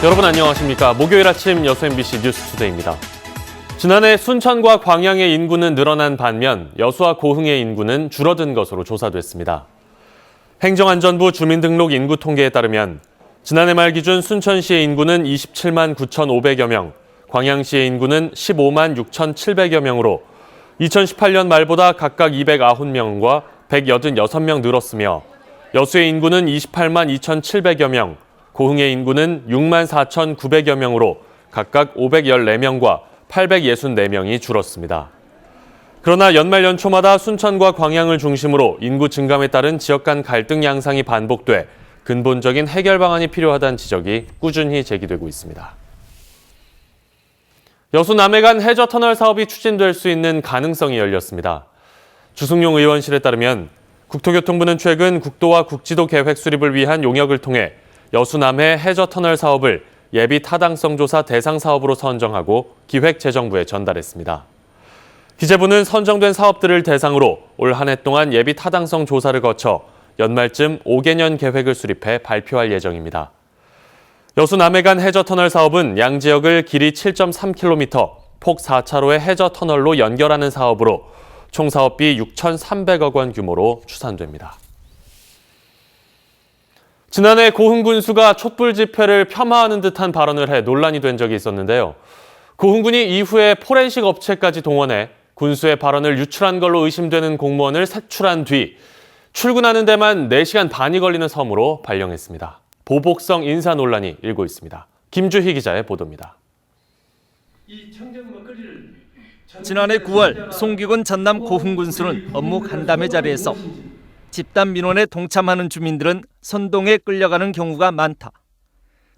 여러분 안녕하십니까. 목요일 아침 여수 MBC 뉴스투데이입니다. 지난해 순천과 광양의 인구는 늘어난 반면 여수와 고흥의 인구는 줄어든 것으로 조사됐습니다. 행정안전부 주민등록 인구 통계에 따르면 지난해 말 기준 순천시의 인구는 27만 9,500여 명, 광양시의 인구는 15만 6,700여 명으로 2018년 말보다 각각 209명과 186명 늘었으며 여수의 인구는 28만 2,700여 명, 고흥의 인구는 6만 4,900여 명으로 각각 514명과 864명이 줄었습니다. 그러나 연말 연초마다 순천과 광양을 중심으로 인구 증감에 따른 지역 간 갈등 양상이 반복돼 근본적인 해결 방안이 필요하다는 지적이 꾸준히 제기되고 있습니다. 여수 남해간 해저터널 사업이 추진될 수 있는 가능성이 열렸습니다. 주승용 의원실에 따르면 국토교통부는 최근 국도와 국지도 계획 수립을 위한 용역을 통해 여수 남해 해저터널 사업을 예비 타당성 조사 대상 사업으로 선정하고 기획재정부에 전달했습니다. 기재부는 선정된 사업들을 대상으로 올 한 해 동안 예비 타당성 조사를 거쳐 연말쯤 5개년 계획을 수립해 발표할 예정입니다. 여수 남해간 해저터널 사업은 양 지역을 길이 7.3km, 폭 4차로의 해저터널로 연결하는 사업으로 총 사업비 6,300억 원 규모로 추산됩니다. 지난해 고흥 군수가 촛불 집회를 폄하하는 듯한 발언을 해 논란이 된 적이 있었는데요. 고흥군이 이후에 포렌식 업체까지 동원해 군수의 발언을 유출한 걸로 의심되는 공무원을 색출한 뒤 출근하는 데만 4시간 반이 걸리는 섬으로 발령했습니다. 보복성 인사 논란이 일고 있습니다. 김주희 기자의 보도입니다. 지난해 9월 송기군 전남 고흥 군수는 업무 간담회 자리에서 집단 민원에 동참하는 주민들은 선동에 끌려가는 경우가 많다.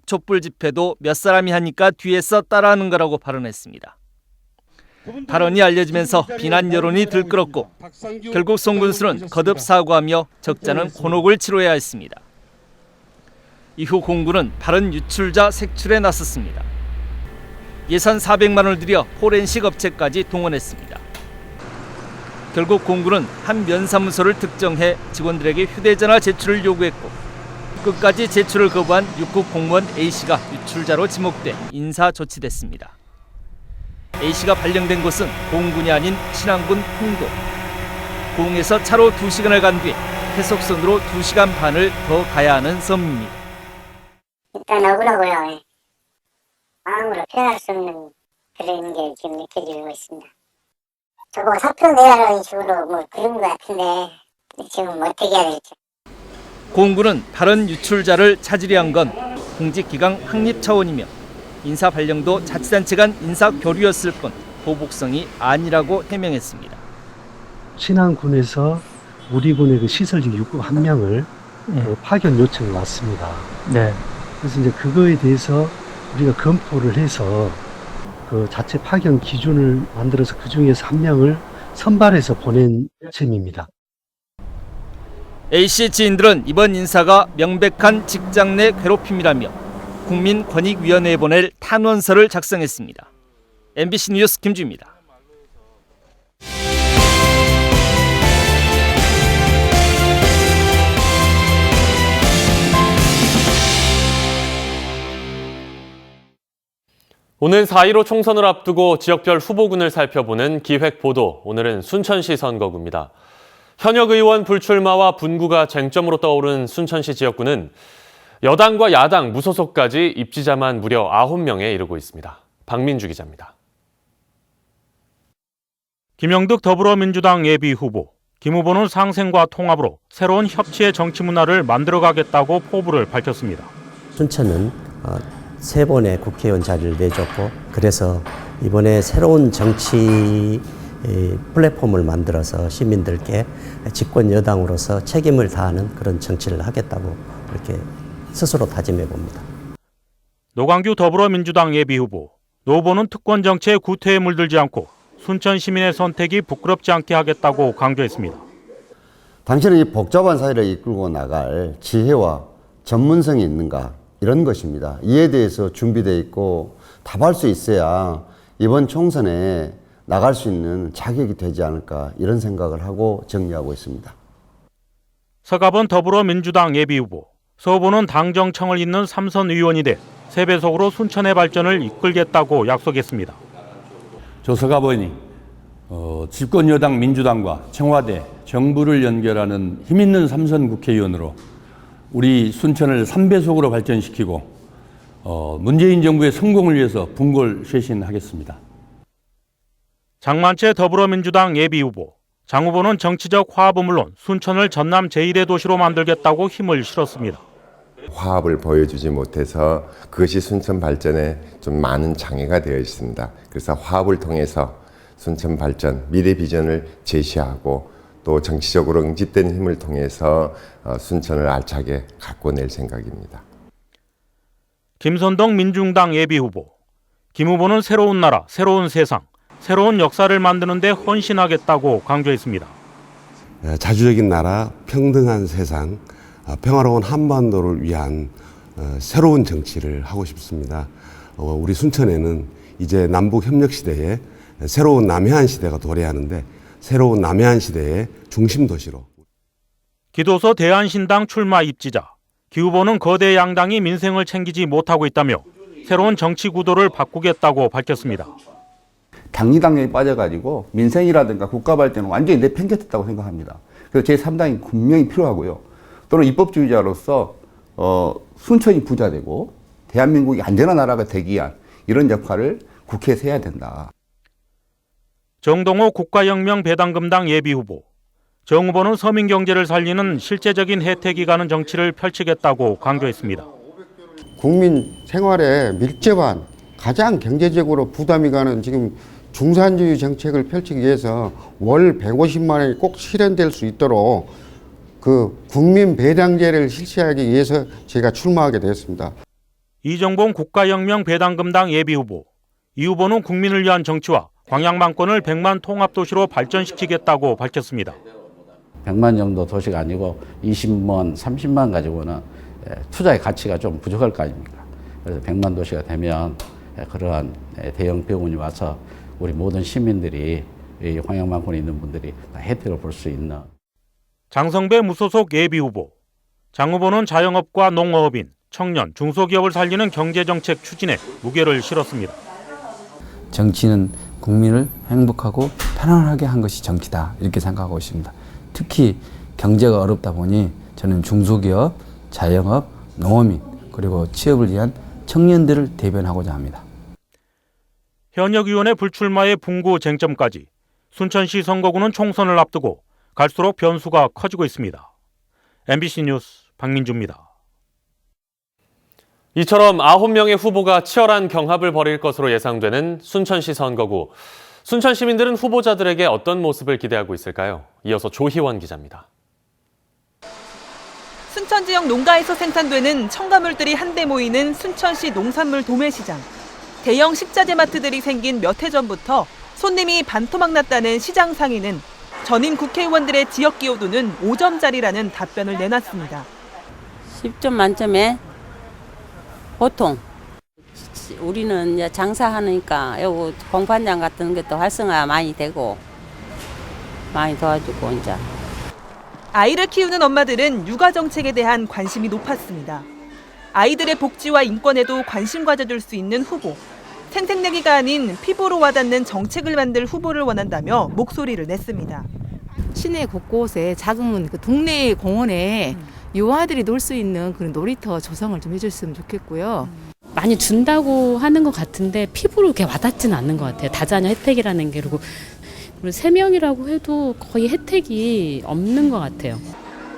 촛불 집회도 몇 사람이 하니까 뒤에서 따라하는 거라고 발언했습니다. 발언이 알려지면서 비난 여론이 들끓었고 결국 송 군수는 거듭 사과하며 적잖은 곤혹을 치러야 했습니다. 이후 공군은 발언 유출자 색출에 나섰습니다. 예산 400만 원을 들여 포렌식 업체까지 동원했습니다. 결국 공군은 한 면사무소를 특정해 직원들에게 휴대전화 제출을 요구했고 끝까지 제출을 거부한 6급 공무원 A씨가 유출자로 지목돼 인사 조치됐습니다. A씨가 발령된 곳은 공군이 아닌 신안군 풍도. 고흥에서 차로 2시간을 간 뒤에 해석선으로 2시간 반을 더 가야 하는 섬입니다. 일단 억울하고요. 마음으로 표현할 수 없는 그런 게 지금 느껴지고 있습니다. 저보고 사표 내라는 식으로 뭐 그런 것 같은데 지금 어떻게 해야 될지. 공군은 발언 유출자를 찾으려 한 건 공직기강 확립 차원이며 인사 발령도 자치단체 간 인사 교류였을 뿐 보복성이 아니라고 해명했습니다. 신안군에서 우리 군의 그 시설직 육급 한 명을 파견 요청이 왔습니다. 네. 그래서 이제 그거에 대해서 우리가 검토를 해서 그 자체 파견 기준을 만들어서 그 중에서 한 명을 선발해서 보낸 셈입니다. A씨 지인들은 이번 인사가 명백한 직장 내 괴롭힘이라며 국민권익위원회에 보낼 탄원서를 작성했습니다. MBC 뉴스 김주입니다. 오는 4.15 총선을 앞두고 지역별 후보군을 살펴보는 기획보도, 오늘은 순천시 선거구입니다. 현역 의원 불출마와 분구가 쟁점으로 떠오른 순천시 지역구는 여당과 야당, 무소속까지 입지자만 무려 9명에 이르고 있습니다. 박민주 기자입니다. 김영득 더불어민주당 예비후보, 김 후보는 상생과 통합으로 새로운 협치의 정치 문화를 만들어가겠다고 포부를 밝혔습니다. 순천은 3번의 국회의원 자리를 내줬고 그래서 이번에 새로운 정치 플랫폼을 만들어서 시민들께 집권 여당으로서 책임을 다하는 그런 정치를 하겠다고 이렇게 스스로 다짐해 봅니다. 노광규 더불어민주당 예비후보, 노 후보는 특권 정치의 구태에 물들지 않고 순천 시민의 선택이 부끄럽지 않게 하겠다고 강조했습니다. 당신은 이 복잡한 사회를 이끌고 나갈 지혜와 전문성이 있는가? 이런 것입니다. 이에 대해서 준비되어 있고 답할 수 있어야 이번 총선에 나갈 수 있는 자격이 되지 않을까 이런 생각을 하고 정리하고 있습니다. 서갑은 더불어민주당 예비후보, 서 후보는 당정청을 잇는 삼선 의원이 돼 세배속으로 순천의 발전을 이끌겠다고 약속했습니다. 조서가보니 집권 여당 민주당과 청와대, 정부를 연결하는 힘있는 삼선 국회의원으로 우리 순천을 3배속으로 발전시키고 문재인 정부의 성공을 위해서 분골쇄신하겠습니다. 장만채 더불어민주당 예비후보, 장 후보는 정치적 화합은 물론 순천을 전남 제1의 도시로 만들겠다고 힘을 실었습니다. 화합을 보여주지 못해서 그것이 순천 발전에 좀 많은 장애가 되어 있습니다. 그래서 화합을 통해서 순천 발전, 미래 비전을 제시하고 또 정치적으로 응집된 힘을 통해서 순천을 알차게 가꿔낼 생각입니다. 김선동 민중당 예비후보, 김 후보는 새로운 나라, 새로운 세상, 새로운 역사를 만드는 데 헌신하겠다고 강조했습니다. 자주적인 나라, 평등한 세상, 평화로운 한반도를 위한 새로운 정치를 하고 싶습니다. 우리 순천에는 이제 남북 협력 시대에 새로운 남해안 시대가 도래하는데 새로운 남해안 시대의 중심 도시로. 기도서 대한신당 출마 입지자, 기 후보는 거대 양당이 민생을 챙기지 못하고 있다며 새로운 정치 구도를 바꾸겠다고 밝혔습니다. 당리당략에 빠져가지고 민생이라든가 국가 발전은 완전히 내팽개쳤다고 생각합니다. 그래서 제3당이 분명히 필요하고요. 또는 입법주의자로서 순천이 부자되고 대한민국이 안전한 나라가 되기 위한 이런 역할을 국회에서 해야 된다. 정동호 국가혁명배당금당 예비후보, 정 후보는 서민경제를 살리는 실제적인 혜택이 가는 정치를 펼치겠다고 강조했습니다. 국민 생활에 밀접한 가장 경제적으로 부담이 가는 지금 중산주의 정책을 펼치기 위해서 월 150만 원이 꼭 실현될 수 있도록 그 국민 배당제를 실시하기 위해서 제가 출마하게 되었습니다. 이정봉 국가혁명배당금당 예비후보, 이 후보는 국민을 위한 정치와 광양만권을 100만 통합도시로 발전시키겠다고 밝혔습니다. 100만 정도 도시가 아니고 20만, 30만 가지고는 투자의 가치가 좀 부족할 거 아닙니까? 그래서 100만 도시가 되면 그러한 대형 병원이 와서 우리 모든 시민들이 이 광양만권에 있는 분들이 다 혜택을 볼 수 있는. 장성배 무소속 예비후보, 장 후보는 자영업과 농어업인, 청년, 중소기업을 살리는 경제정책 추진에 무게를 실었습니다. 정치는 국민을 행복하고 편안하게 한 것이 정치다 이렇게 생각하고 있습니다. 특히 경제가 어렵다 보니 저는 중소기업, 자영업, 농어민 그리고 취업을 위한 청년들을 대변하고자 합니다. 현역 의원의 불출마의 분구 쟁점까지 순천시 선거구는 총선을 앞두고 갈수록 변수가 커지고 있습니다. MBC 뉴스 박민주입니다. 이처럼 9명의 후보가 치열한 경합을 벌일 것으로 예상되는 순천시 선거구. 순천 시민들은 후보자들에게 어떤 모습을 기대하고 있을까요? 이어서 조희원 기자입니다. 순천 지역 농가에서 생산되는 첨가물들이 한데 모이는 순천시 농산물 도매시장. 대형 식자재 마트들이 생긴 몇 해 전부터 손님이 반토막 났다는 시장 상인은 전임 국회의원들의 지역 기여도는 5점짜리라는 답변을 내놨습니다. 10점 만점에 보통 우리는 이제 장사하니까 여기 공판장 같은 것도 활성화 많이 되고 많이 도와주고 이제. 아이를 키우는 엄마들은 육아 정책에 대한 관심이 높았습니다. 아이들의 복지와 인권에도 관심 가져줄 수 있는 후보. 생색내기가 아닌 피부로 와닿는 정책을 만들 후보를 원한다며 목소리를 냈습니다. 시내 곳곳에 작은 그 동네 공원에 유아들이 놀 수 있는 그런 놀이터 조성을 좀 해줬으면 좋겠고요. 많이 준다고 하는 것 같은데 피부로 이렇게 와닿지는 않는 것 같아요. 다자녀 혜택이라는 게. 그리고 3명이라고 해도 거의 혜택이 없는 것 같아요.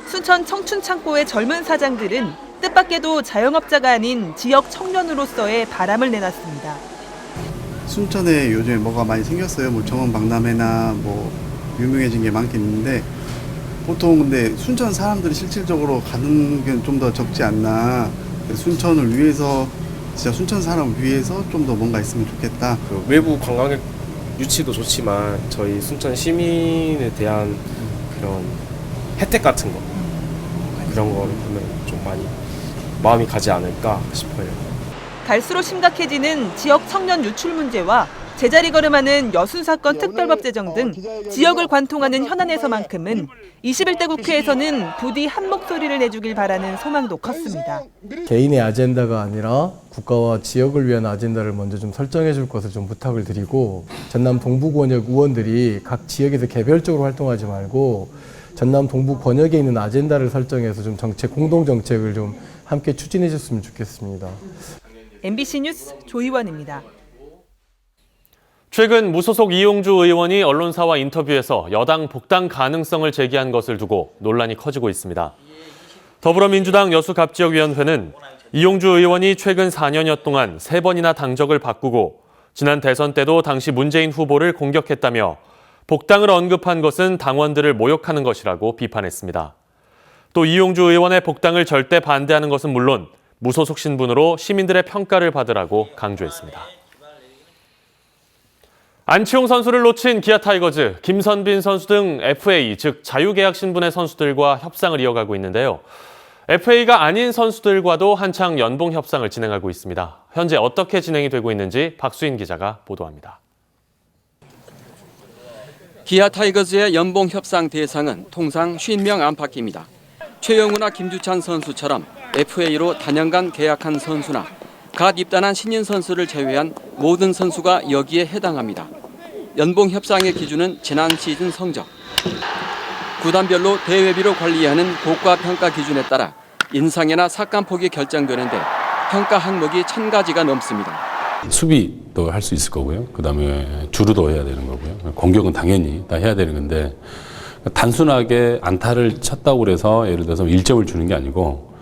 순천 청춘창고의 젊은 사장들은 뜻밖에도 자영업자가 아닌 지역 청년으로서의 바람을 내놨습니다. 순천에 요즘에 뭐가 많이 생겼어요. 뭐 정원박람회나 뭐 유명해진 게 많긴 있는데 보통 근데 순천 사람들이 실질적으로 가는 게 좀 더 적지 않나. 순천을 위해서 진짜 순천 사람을 위해서 좀 더 뭔가 있으면 좋겠다. 그 외부 관광객 유치도 좋지만 저희 순천 시민에 대한 그런 혜택 같은 거 그런 거를 보면 좀 많이 마음이 가지 않을까 싶어요. 갈수록 심각해지는 지역 청년 유출 문제와 제자리 걸음하는 여순 사건 특별법 제정 등 지역을 관통하는 현안에서만큼은 21대 국회에서는 부디 한 목소리를 내주길 바라는 소망도 컸습니다. 개인의 아젠다가 아니라 국가와 지역을 위한 아젠다를 먼저 좀 설정해 줄 것을 좀 부탁을 드리고, 전남 동부 권역 의원들이 각 지역에서 개별적으로 활동하지 말고 전남 동부 권역에 있는 아젠다를 설정해서 좀 공동 정책을 좀 함께 추진해 줬으면 좋겠습니다. MBC 뉴스 조희원입니다. 최근 무소속 이용주 의원이 언론사와 인터뷰에서 여당 복당 가능성을 제기한 것을 두고 논란이 커지고 있습니다. 더불어민주당 여수갑지역위원회는 이용주 의원이 최근 4년여 동안 3번이나 당적을 바꾸고 지난 대선 때도 당시 문재인 후보를 공격했다며 복당을 언급한 것은 당원들을 모욕하는 것이라고 비판했습니다. 또 이용주 의원의 복당을 절대 반대하는 것은 물론 무소속 신분으로 시민들의 평가를 받으라고 강조했습니다. 안치홍 선수를 놓친 기아 타이거즈, 김선빈 선수 등 FA, 즉 자유계약 신분의 선수들과 협상을 이어가고 있는데요. FA가 아닌 선수들과도 한창 연봉 협상을 진행하고 있습니다. 현재 어떻게 진행이 되고 있는지 박수인 기자가 보도합니다. 기아 타이거즈의 연봉 협상 대상은 통상 50명 안팎입니다. 최영우나 김주찬 선수처럼 FA로 단연간 계약한 선수나 갓 입단한 신인 선수를 제외한 모든 선수가 여기에 해당합니다. 연봉 협상의 기준은 지난 시즌 성적. 구단별로 대회비로 관리하는 고가 평가 기준에 따라 인상이나 삭감폭이 결정되는데 평가 항목이 1000가지가 넘습니다. 수비도 할 수 있을 거고요. 그다음에 주루도 해야 되는 거고요. 공격은 당연히 다 해야 되는 건데 단순하게 안타를 쳤다고 해서 예를 들어서 1점을 주는 게 아니고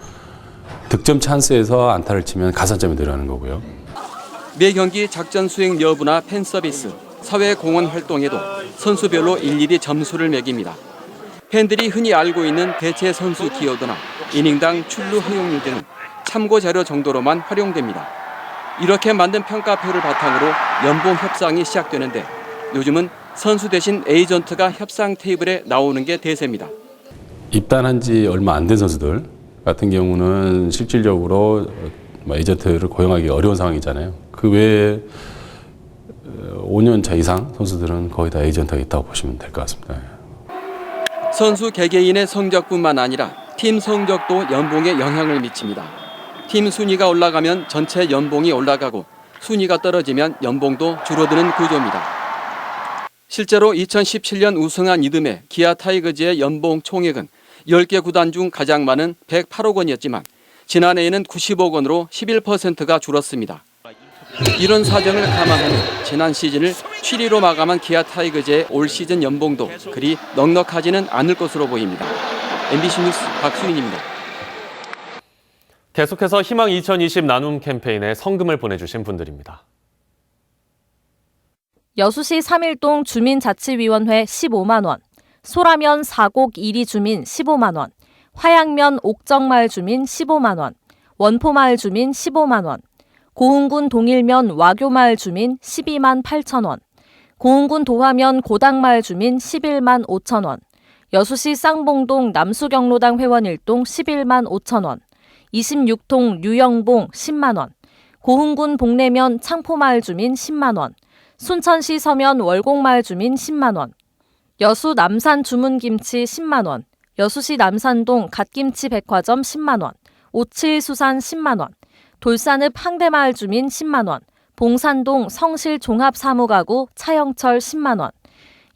득점 찬스에서 안타를 치면 가산점이 들어가는 거고요. 매 경기 작전 수행 여부나 팬 서비스, 사회 공헌 활동에도 선수별로 일일이 점수를 매깁니다. 팬들이 흔히 알고 있는 대체 선수 기여도나 이닝당 출루 허용률 등은 참고 자료 정도로만 활용됩니다. 이렇게 만든 평가표를 바탕으로 연봉 협상이 시작되는데 요즘은 선수 대신 에이전트가 협상 테이블에 나오는 게 대세입니다. 입단한 지 얼마 안 된 선수들 같은 경우는 실질적으로 에이전트를 고용하기 어려운 상황이잖아요. 그 외에 5년 차 이상 선수들은 거의 다 에이전트가 있다고 보시면 될 것 같습니다. 선수 개개인의 성적뿐만 아니라 팀 성적도 연봉에 영향을 미칩니다. 팀 순위가 올라가면 전체 연봉이 올라가고 순위가 떨어지면 연봉도 줄어드는 구조입니다. 실제로 2017년 우승한 이듬해 기아 타이거즈의 연봉 총액은 10개 구단 중 가장 많은 108억 원이었지만 지난해에는 90억 원으로 11%가 줄었습니다. 이런 사정을 감안하면 지난 시즌을 7위로 마감한 기아 타이거즈의 올 시즌 연봉도 그리 넉넉하지는 않을 것으로 보입니다. MBC 뉴스 박수인입니다. 계속해서 희망 2020 나눔 캠페인에 성금을 보내주신 분들입니다. 여수시 3일동 주민자치위원회 15만 원, 소라면 4곡 1위 주민 15만 원, 화양면 옥정마을 주민 15만 원, 원포마을 주민 15만 원, 고흥군 동일면 와교마을 주민 12만 8천 원, 고흥군 도화면 고당마을 주민 11만 5천 원, 여수시 쌍봉동 남수경로당 회원 1동 11만 5천 원, 26통 류영봉 10만 원, 고흥군 복내면 창포마을 주민 10만 원, 순천시 서면 월곡마을 주민 10만 원, 여수 남산 주문김치 10만 원, 여수시 남산동 갓김치 백화점 10만 원, 오칠수산 10만 원, 돌산읍 항대마을 주민 10만 원, 봉산동 성실 종합사무가구 차영철 10만 원,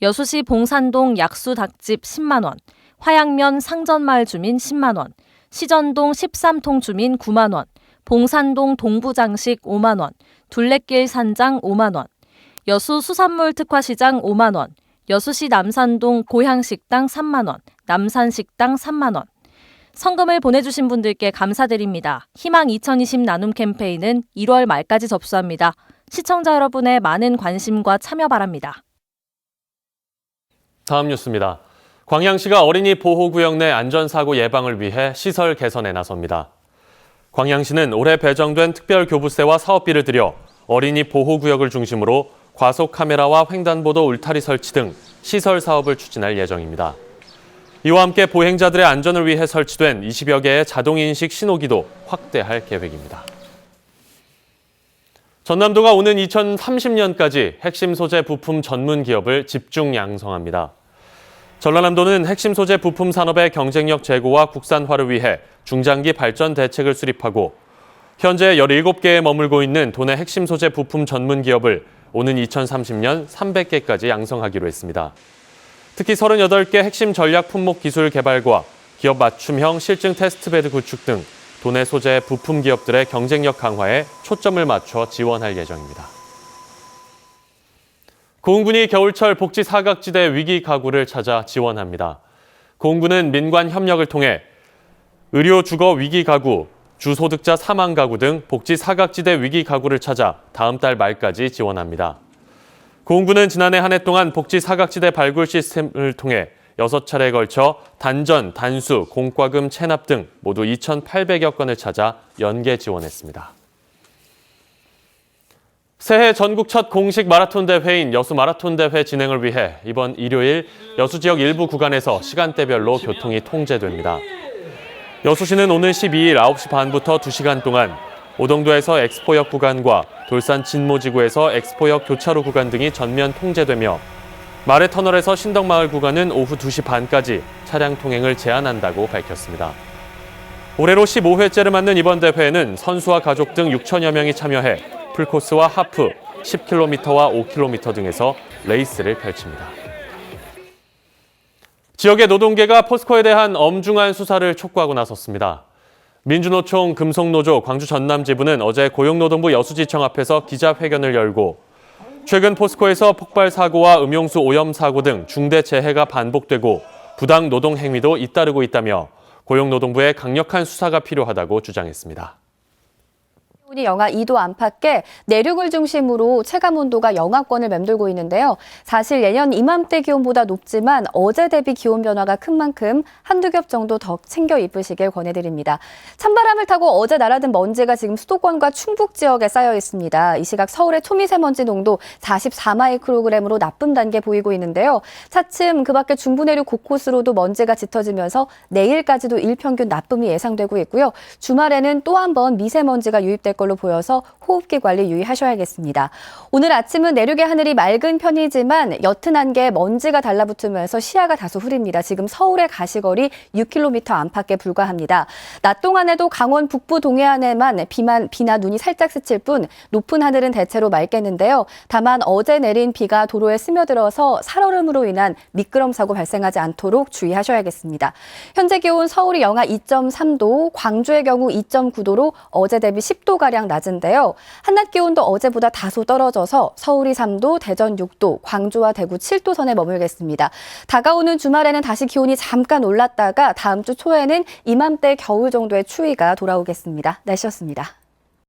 여수시 봉산동 약수닭집 10만 원, 화양면 상전마을 주민 10만 원, 시전동 13통 주민 9만 원, 봉산동 동부장식 5만 원, 둘레길 산장 5만 원, 여수 수산물 특화시장 5만 원, 여수시 남산동 고향식당 3만 원, 남산식당 3만 원. 성금을 보내주신 분들께 감사드립니다. 희망 2020 나눔 캠페인은 1월 말까지 접수합니다. 시청자 여러분의 많은 관심과 참여 바랍니다. 다음 뉴스입니다. 광양시가 어린이 보호구역 내 안전사고 예방을 위해 시설 개선에 나섭니다. 광양시는 올해 배정된 특별교부세와 사업비를 들여 어린이 보호구역을 중심으로 과속 카메라와 횡단보도 울타리 설치 등 시설 사업을 추진할 예정입니다. 이와 함께 보행자들의 안전을 위해 설치된 20여 개의 자동인식 신호기도 확대할 계획입니다. 전남도가 오는 2030년까지 핵심 소재 부품 전문 기업을 집중 양성합니다. 전라남도는 핵심 소재 부품 산업의 경쟁력 제고와 국산화를 위해 중장기 발전 대책을 수립하고 현재 17개에 머물고 있는 도내 핵심 소재 부품 전문 기업을 오는 2030년 300개까지 양성하기로 했습니다. 특히 38개 핵심 전략 품목 기술 개발과 기업 맞춤형 실증 테스트베드 구축 등 도내 소재 부품 기업들의 경쟁력 강화에 초점을 맞춰 지원할 예정입니다. 고흥군이 겨울철 복지 사각지대 위기 가구를 찾아 지원합니다. 고흥군은 민관 협력을 통해 의료 주거 위기 가구, 주소득자 사망 가구 등 복지 사각지대 위기 가구를 찾아 다음 달 말까지 지원합니다. 고흥군은 지난해 한 해 동안 복지 사각지대 발굴 시스템을 통해 6차례에 걸쳐 단전, 단수, 공과금 체납 등 모두 2,800여 건을 찾아 연계 지원했습니다. 새해 전국 첫 공식 마라톤 대회인 여수 마라톤 대회 진행을 위해 이번 일요일 여수 지역 일부 구간에서 시간대별로 교통이 통제됩니다. 여수시는 오늘 12일 9시 반부터 2시간 동안 오동도에서 엑스포역 구간과 돌산 진모지구에서 엑스포역 교차로 구간 등이 전면 통제되며 마레터널에서 신덕마을 구간은 오후 2시 반까지 차량 통행을 제한한다고 밝혔습니다. 올해로 15회째를 맞는 이번 대회에는 선수와 가족 등 6천여 명이 참여해 풀코스와 하프, 10km와 5km 등에서 레이스를 펼칩니다. 지역의 노동계가 포스코에 대한 엄중한 수사를 촉구하고 나섰습니다. 민주노총 금속노조 광주 전남지부는 어제 고용노동부 여수지청 앞에서 기자회견을 열고 최근 포스코에서 폭발 사고와 음용수 오염 사고 등 중대 재해가 반복되고 부당 노동 행위도 잇따르고 있다며 고용노동부의 강력한 수사가 필요하다고 주장했습니다. 기온이 영하 2도 안팎에 내륙을 중심으로 체감온도가 영하권을 맴돌고 있는데요. 사실 예년 이맘때 기온보다 높지만 어제 대비 기온 변화가 큰 만큼 한두 겹 정도 더 챙겨 입으시길 권해드립니다. 찬바람을 타고 어제 날아든 먼지가 지금 수도권과 충북 지역에 쌓여 있습니다. 이 시각 서울의 초미세먼지 농도 44마이크로그램으로 나쁨 단계 보이고 있는데요. 차츰 그 밖에 중부 내륙 곳곳으로도 먼지가 짙어지면서 내일까지도 일평균 나쁨이 예상되고 있고요. 주말에는 또 한 번 미세먼지가 유입될 걸로 보여서 호흡기 관리 유의하셔야겠습니다. 오늘 아침은 내륙의 하늘이 맑은 편이지만 옅은 안개에 먼지가 달라붙으면서 시야가 다소 흐립니다. 지금 서울의 가시거리 6km 안팎에 불과합니다. 낮 동안에도 강원 북부 동해안에만 비나 눈이 살짝 스칠 뿐 높은 하늘은 대체로 맑겠는데요. 다만 어제 내린 비가 도로에 스며들어서 살얼음으로 인한 미끄럼 사고 발생하지 않도록 주의하셔야겠습니다. 현재 기온 서울이 영하 2.3도, 광주의 경우 2.9도로 어제 대비 10도가량 낮은데요. 한낮 기온도 어제보다 다소 떨어져서 서울이 3도, 대전 6도, 광주와 대구 7도 선에 머물겠습니다. 다가오는 주말에는 다시 기온이 잠깐 올랐다가 다음 주 초에는 이맘때 겨울 정도의 추위가 돌아오겠습니다. 날씨였습니다.